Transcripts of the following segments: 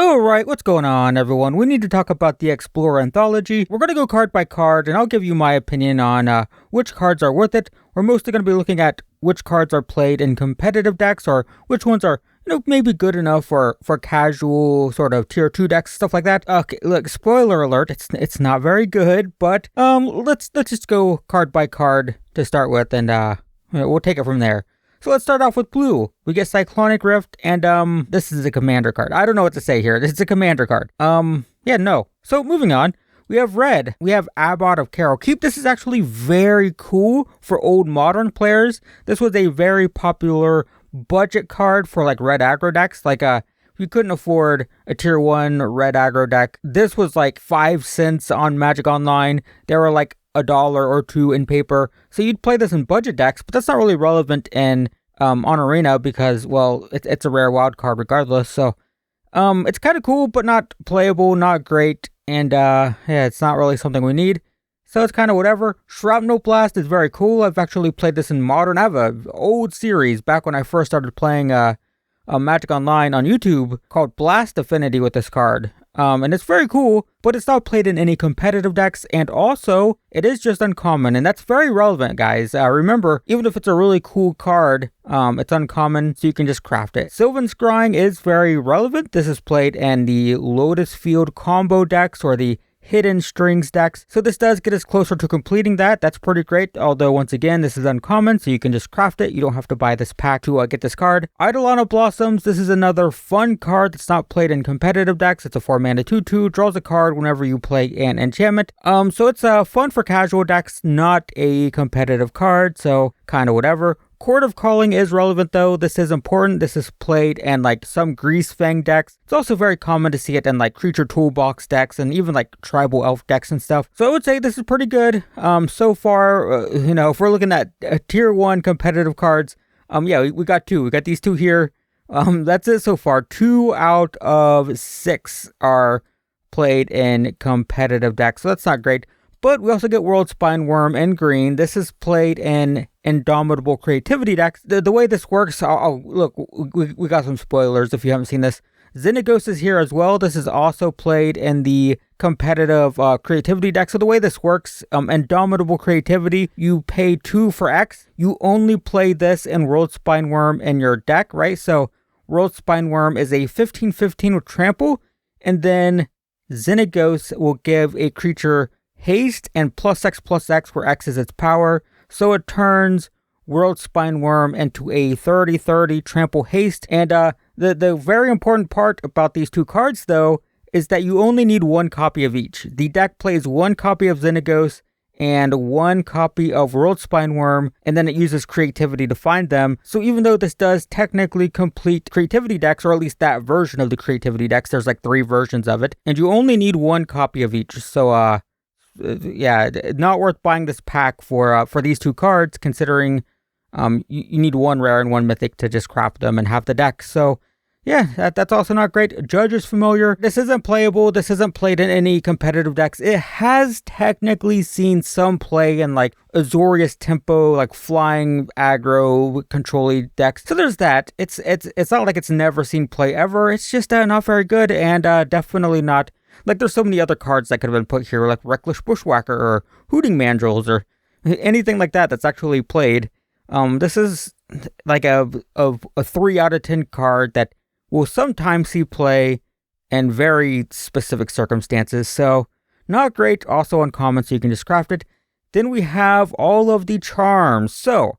Alright, what's going on everyone? We need to talk about the Explorer Anthology. We're going to go card by card and I'll give you my opinion on which cards are worth it. We're mostly going to be looking at which cards are played in competitive decks or which ones are, maybe good enough for casual sort of tier 2 decks, stuff like that. Okay, look, spoiler alert, it's not very good, but let's just go card by card to start with and we'll take it from there. So let's start off with blue. We get Cyclonic Rift, and this is a commander card. I don't know what to say here. This is a commander card. No. So moving on, we have red. We have Abbot of Carol Keep. This is actually very cool for old modern players. This was a very popular budget card for like red aggro decks. Like if you couldn't afford a tier 1 red aggro deck, this was like 5 cents on Magic Online. They were like $1 or $2 in paper. So you'd play this in budget decks, but that's not really relevant in on Arena because, well, it's a rare wild card regardless. So it's kind of cool, but not playable, not great, and it's not really something we need. So it's kind of whatever. Shrapnel Blast is very cool. I've actually played this in Modern. I have an old series back when I first started playing Magic Online on YouTube called Blast Affinity with this card. And it's very cool, but it's not played in any competitive decks, and also, it is just uncommon, and that's very relevant, guys. Remember, even if it's a really cool card, it's uncommon, so you can just craft it. Sylvan Scrying is very relevant. This is played in the Lotus Field combo decks, or the Hidden Strings decks. So this does get us closer to completing that. That's pretty great. Although once again, this is uncommon, so you can just craft it. You don't have to buy this pack to get this card. Eidolon of Blossoms. This is another fun card that's not played in competitive decks. It's a 4-mana 2/2. Draws a card whenever you play an enchantment. So it's fun for casual decks, not a competitive card. So kind of whatever. Court of Calling is relevant though. This is important. This is played in like some Greasefang decks. It's also very common to see it in like Creature Toolbox decks and even like Tribal Elf decks and stuff. So I would say this is pretty good. So far, if we're looking at tier 1 competitive cards, we got 2. We got these 2 here. That's it so far. 2 out of 6 are played in competitive decks. So that's not great. But we also get World Spineworm in green. This is played in Indomitable Creativity decks. The way this works, look, we got some spoilers if you haven't seen this. Xenagos is here as well. This is also played in the competitive creativity deck. So the way this works, Indomitable Creativity, you pay 2 for X. You only play this in World Spineworm in your deck, right? So World Spineworm is a 15/15 with Trample, and then Xenagos will give a creature haste and +X/+X, where X is its power. So it turns World Spineworm into a 30/30 trample haste. And the very important part about these 2 cards, though, is that you only need 1 copy of each. The deck plays 1 copy of Xenagos and 1 copy of World Spineworm, and then it uses creativity to find them. So even though this does technically complete creativity decks, or at least that version of the creativity decks, there's like 3 versions of it, and you only need 1 copy of each. So not worth buying this pack for these 2 cards, considering you need 1 rare and 1 mythic to just craft them and have the deck. So yeah, that's also not great. Judge is familiar. This isn't playable. This isn't played in any competitive decks. It has technically seen some play in like Azorius Tempo, like flying aggro control decks. So there's that. It's not like it's never seen play ever. It's just not very good, and definitely not. Like, there's so many other cards that could have been put here, like Reckless Bushwhacker or Hooting Mandrills or anything like that that's actually played. This is like a 3 out of 10 card that will sometimes see play in very specific circumstances. So, not great, also uncommon, so you can just craft it. Then we have all of the charms. So,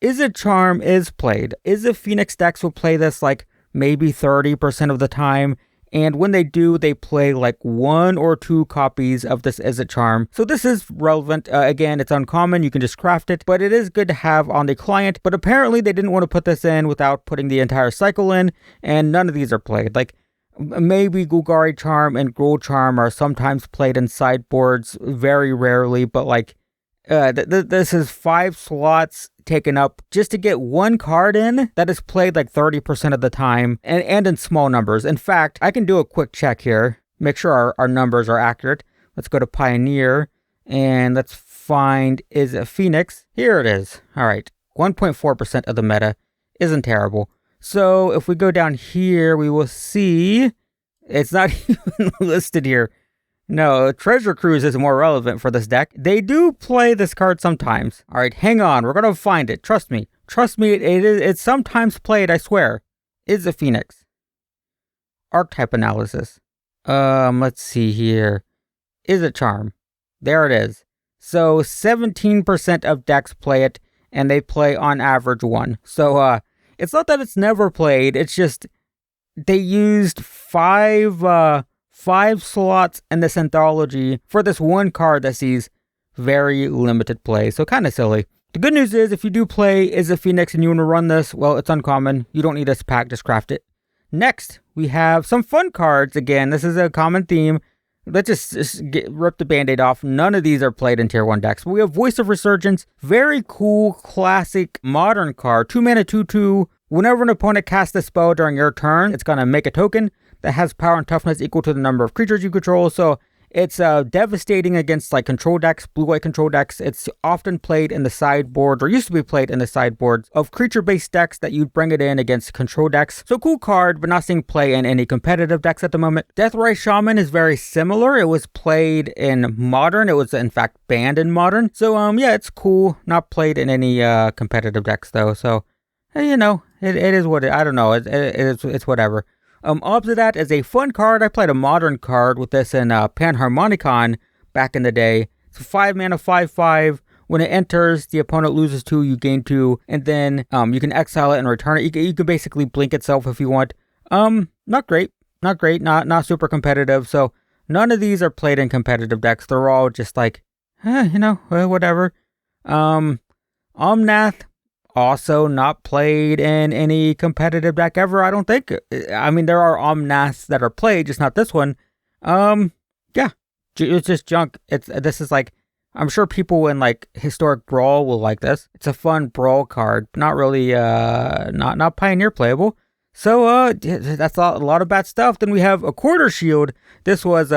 Izzet Charm is played. Izzet Phoenix decks will play this like maybe 30% of the time. And when they do, they play like 1 or 2 copies of this Izzet Charm. So this is relevant. Again, it's uncommon. You can just craft it, but it is good to have on the client. But apparently they didn't want to put this in without putting the entire cycle in, and none of these are played. Like maybe Golgari Charm and Gruul Charm are sometimes played in sideboards, very rarely, but like this is 5 slots taken up just to get 1 card in that is played like 30% of the time, and in small numbers. In fact, I can do a quick check here, make sure our numbers are accurate. Let's go to Pioneer, and let's find Izzet Phoenix. Here it is. All right, 1.4% of the meta isn't terrible. So if we go down here, we will see It's not even listed here. No, Treasure Cruise is more relevant for this deck. They do play this card sometimes. All right, hang on. We're going to find it. Trust me. Trust me, it's sometimes played, I swear. Is a Phoenix. Archetype analysis. Let's see here. Is a Charm. There it is. So 17% of decks play it, and they play on average 1. So it's not that it's never played, it's just they used five slots in this anthology for this one card that sees very limited play. So kind of silly. The good news is if you do play Is a Phoenix and you want to run this, well, it's uncommon. You don't need this pack, just craft it. Next, we have some fun cards. Again, this is a common theme. Let's just rip the band-aid off. None of these are played in tier 1 decks. We have Voice of Resurgence. Very cool, classic, modern card. 2 mana, 2/2. Whenever an opponent casts a spell during your turn, it's going to make a token that has power and toughness equal to the number of creatures you control. So it's devastating against like control decks, blue-white control decks. It's often played in the sideboard, or used to be played in the sideboards of creature-based decks that you'd bring it in against control decks. So cool card, but not seeing play in any competitive decks at the moment. Deathrise Shaman is very similar. It was played in Modern. It was in fact banned in Modern. So yeah, it's cool. Not played in any competitive decks though. So you know, it is what I don't know. It's whatever. Opposite that is a fun card. I played a modern card with this in Panharmonicon back in the day. It's a 5 mana 5/5. When it enters, the opponent loses 2, you gain 2, and then you can exile it and return it. You can basically blink itself if you want. Not great, not super competitive. So none of these are played in competitive decks. They're all just like, whatever. Omnath. Also not played in any competitive deck ever, I don't think. I mean, there are Omnaths that are played, just not this one. Yeah, it's just junk. This is like, I'm sure people in like Historic Brawl will like this. It's a fun Brawl card, not really, not Pioneer playable. So, that's a lot of bad stuff. Then we have a Quarter Shield. This was,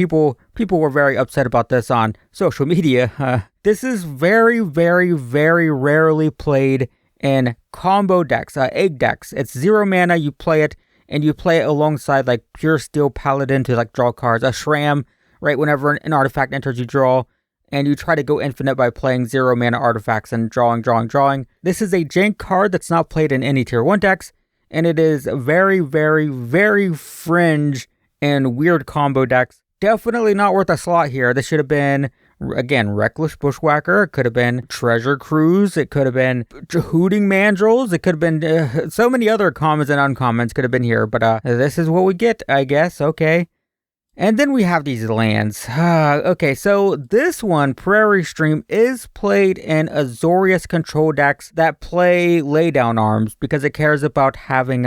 people were very upset about this on social media. This is very, very, very rarely played in combo decks, egg decks. It's 0 mana, you play it, and you play it alongside like Pure Steel Paladin to like draw cards. A Shram, right? Whenever an artifact enters, you draw, and you try to go infinite by playing 0 mana artifacts and drawing. This is a jank card that's not played in any tier 1 decks, and it is very, very, very fringe and weird combo decks. Definitely not worth a slot here. This should have been, again, Reckless Bushwhacker. It could have been Treasure Cruise. It could have been Hooting Mandrills. It could have been so many other commons and uncommons could have been here. But this is what we get, I guess. Okay. And then we have these lands. Okay, so this one, Prairie Stream, is played in Azorius control decks that play Laydown Arms because it cares about having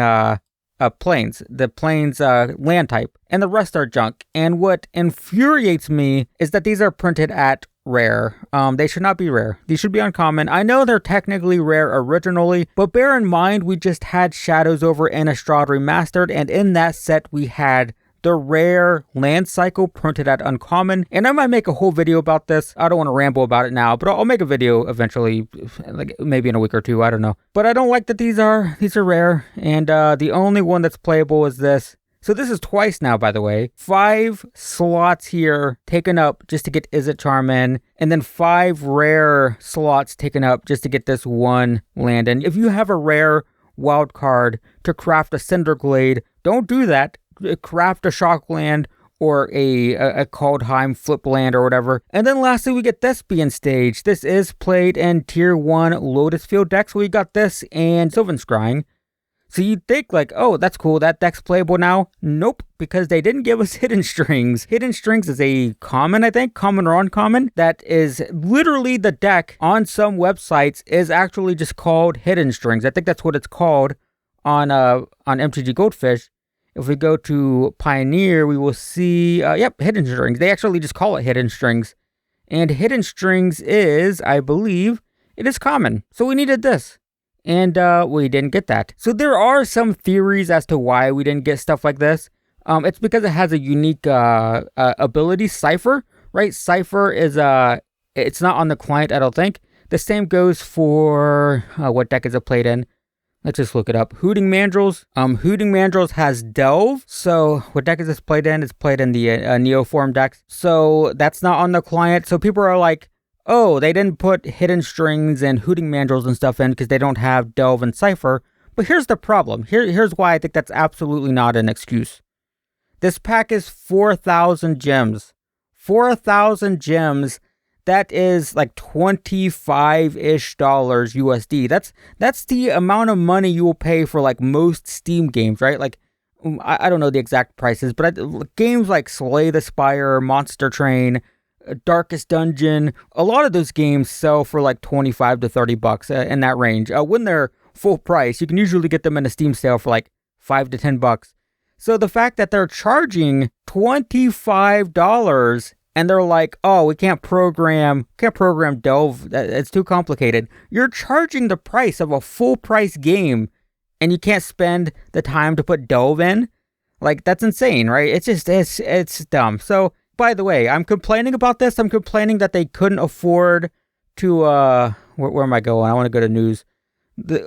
plains, the plains land type, and the rest are junk. And what infuriates me is that these are printed at rare. They should not be rare. These should be uncommon. I know they're technically rare originally, but bear in mind we just had Shadows over Innistrad Remastered, and in that set we had the rare land cycle printed at uncommon, and I might make a whole video about this. I don't want to ramble about it now, but I'll make a video eventually, like maybe in a week or two, I don't know. But I don't like that these are rare, and the only one that's playable is this. So this is twice now, by the way. 5 slots here taken up just to get Izzet Charm in, and then 5 rare slots taken up just to get this one land in. If you have a rare wild card to craft a Cinderglade, don't do that. Craft a Shockland or a Kaldheim flip land or whatever. And then lastly, we get Thespian Stage. This is played in tier 1 Lotus Field decks. We got this and Sylvan Scrying. So you'd think like, oh, that's cool, that deck's playable now. Nope, because they didn't give us Hidden Strings. Hidden Strings is a common, I think, common or uncommon. That is literally the deck on some websites is actually just called Hidden Strings. I think that's what it's called on MTG Goldfish. If we go to Pioneer, we will see, Hidden Strings. They actually just call it Hidden Strings. And Hidden Strings is, I believe, it is common. So we needed this. And we didn't get that. So there are some theories as to why we didn't get stuff like this. It's because it has a unique ability, Cypher, right? Cypher is, it's not on the client, I don't think. The same goes for, what deck is it played in? Let's just look it up. Hooting Mandrills. Hooting Mandrills has Delve. So what deck is this played in? It's played in the Neoform decks. So that's not on the client. So people are like, oh, they didn't put Hidden Strings and Hooting Mandrills and stuff in because they don't have Delve and Cypher. But here's the problem. Here's why I think that's absolutely not an excuse. This pack is 4,000 gems. 4,000 gems. That is like $25-ish USD. That's the amount of money you will pay for like most Steam games, right? Like, I don't know the exact prices, but games like Slay the Spire, Monster Train, Darkest Dungeon, a lot of those games sell for like $25 to $30 in that range. When they're full price, you can usually get them in a Steam sale for like $5 to $10. So the fact that they're charging $25 and they're like, oh, we can't program Delve, it's too complicated. You're charging the price of a full price game and you can't spend the time to put Delve in? Like, that's insane, right? It's dumb. So, by the way, I'm complaining about this. I'm complaining that they couldn't afford to, where am I going? I want to go to news.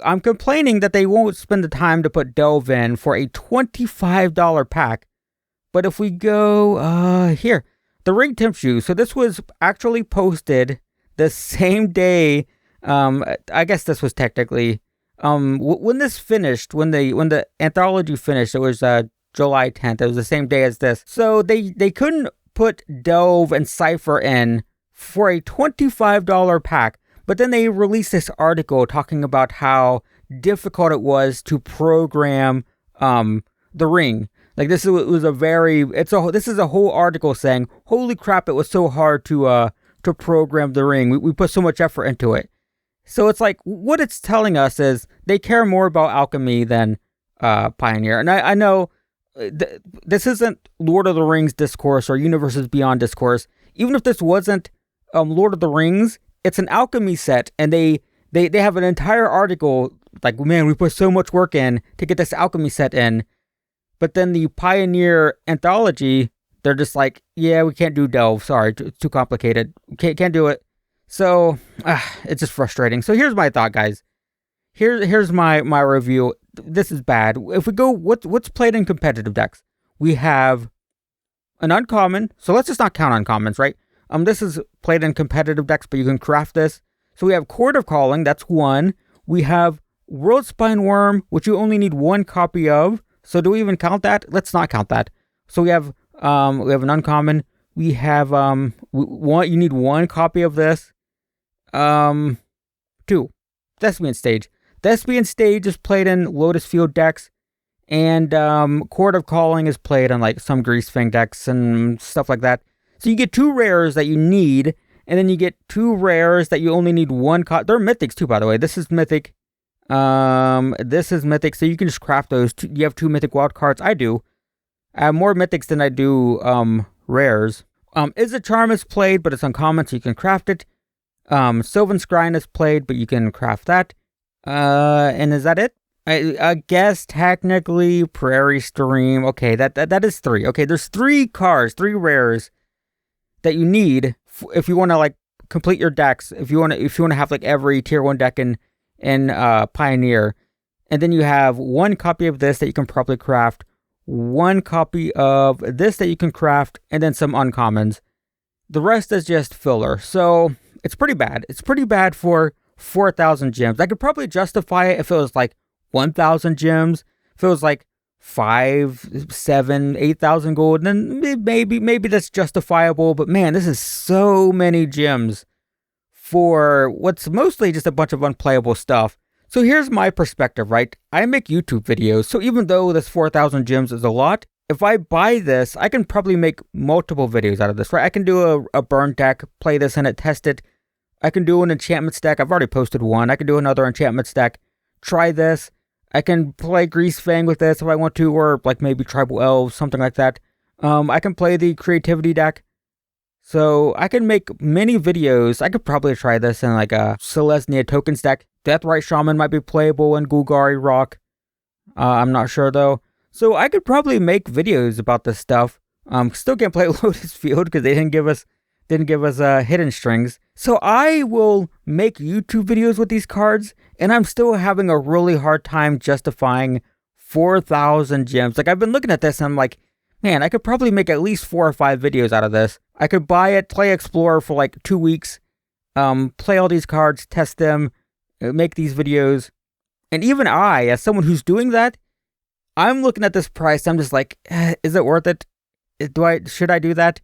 I'm complaining that they won't spend the time to put Delve in for a $25 pack. But if we go, here. The Ring Tempts You. So this was actually posted the same day. I guess this was technically when this finished. When the anthology finished, it was July 10th. It was the same day as this. So they couldn't put Delve and Cypher in for a $25 pack. But then they released this article talking about how difficult it was to program the Ring. Like, this is a whole article saying, holy crap, it was so hard to program the Ring. We put so much effort into it. So it's like, what it's telling us is they care more about alchemy than Pioneer. And I know this isn't Lord of the Rings discourse or Universes Beyond discourse. Even if this wasn't Lord of the Rings, it's an alchemy set, and they have an entire article like, man, we put so much work in to get this alchemy set in. But then the Pioneer Anthology, they're just like, yeah, we can't do Delve. Sorry, it's too complicated. Can't do it. So, it's just frustrating. So here's my thought, guys. Here's my review. This is bad. If we go, what's played in competitive decks? We have an uncommon. So let's just not count uncommons, right? This is played in competitive decks, but you can craft this. So we have Chord of Calling. That's one. We have World Spine Worm, which you only need one copy of. So do we even count that? Let's not count that. So we have an uncommon. We have one. You need one copy of this. 2. Thespian Stage. Thespian Stage is played in Lotus Field decks, and Chord of Calling is played on like some Greasefang decks and stuff like that. So you get 2 rares that you need, and then you get 2 rares that you only need one copy. They're mythics too, by the way. This is mythic. This is mythic, so you can just craft those. You have 2 mythic wild cards. I do. I have more mythics than I do rares. Is a Charm is played, but it's uncommon, so you can craft it. Sylvan Scrying is played, but you can craft that. And is that it? I guess technically Prairie Stream. Okay, that is 3. Okay, there's 3 cards, 3 rares that you need if you want to like complete your decks. If you want to have like every tier 1 deck in Pioneer, and then you have 1 copy of this that you can probably craft, 1 copy of this that you can craft, and then some uncommons. The rest is just filler. So it's pretty bad. It's pretty bad for 4,000 gems. I could probably justify it if it was like 1,000 gems. If it was like 5, 7, 8,000 gold, then maybe that's justifiable. But man, this is so many gems for what's mostly just a bunch of unplayable stuff. So here's my perspective, right? I make YouTube videos, so even though this 4,000 gems is a lot, if I buy this, I can probably make multiple videos out of this, right? I can do a burn deck, play this in it, test it. I can do an enchantment deck. I've already posted one. I can do another enchantment deck. Try this. I can play Greasefang with this if I want to, or like maybe Tribal Elves, something like that. I can play the Creativity deck. So I can make many videos. I could probably try this in like a Selesnya Tokens deck. Deathrite Shaman might be playable in Golgari Rock. I'm not sure though. So I could probably make videos about this stuff. Still can't play Lotus Field because they didn't give us Hidden Strings. So I will make YouTube videos with these cards, and I'm still having a really hard time justifying 4,000 gems. Like, I've been looking at this and I'm like, man, I could probably make at least 4 or 5 videos out of this. I could buy it, play Explorer for like 2 weeks, play all these cards, test them, make these videos. And even I, as someone who's doing that, I'm looking at this price, I'm just like, is it worth it? Should I do that?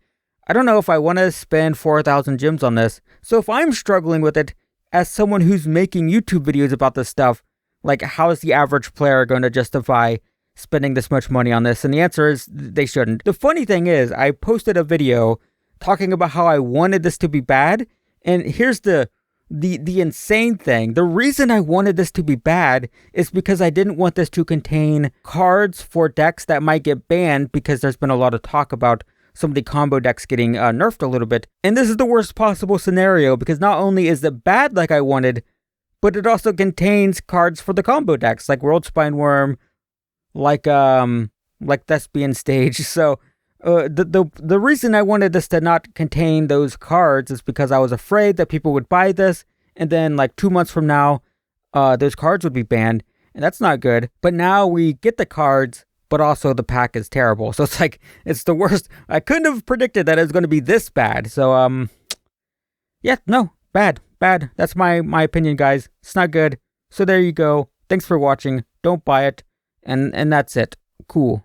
I don't know if I want to spend 4,000 gems on this. So if I'm struggling with it as someone who's making YouTube videos about this stuff, like, how is the average player going to justify spending this much money on this? And the answer is they shouldn't. The funny thing is, I posted a video talking about how I wanted this to be bad. And here's the insane thing. The reason I wanted this to be bad is because I didn't want this to contain cards for decks that might get banned, because there's been a lot of talk about some of the combo decks getting nerfed a little bit. And this is the worst possible scenario, because not only is it bad like I wanted, but it also contains cards for the combo decks, like World Spine Worm, like Thespian Stage. So the reason I wanted this to not contain those cards is because I was afraid that people would buy this, and then like 2 months from now, those cards would be banned, and that's not good. But now we get the cards, but also the pack is terrible. So it's like, it's the worst. I couldn't have predicted that it was going to be this bad. So yeah, no, bad. That's my opinion, guys. It's not good. So there you go. Thanks for watching. Don't buy it. And that's it. Cool.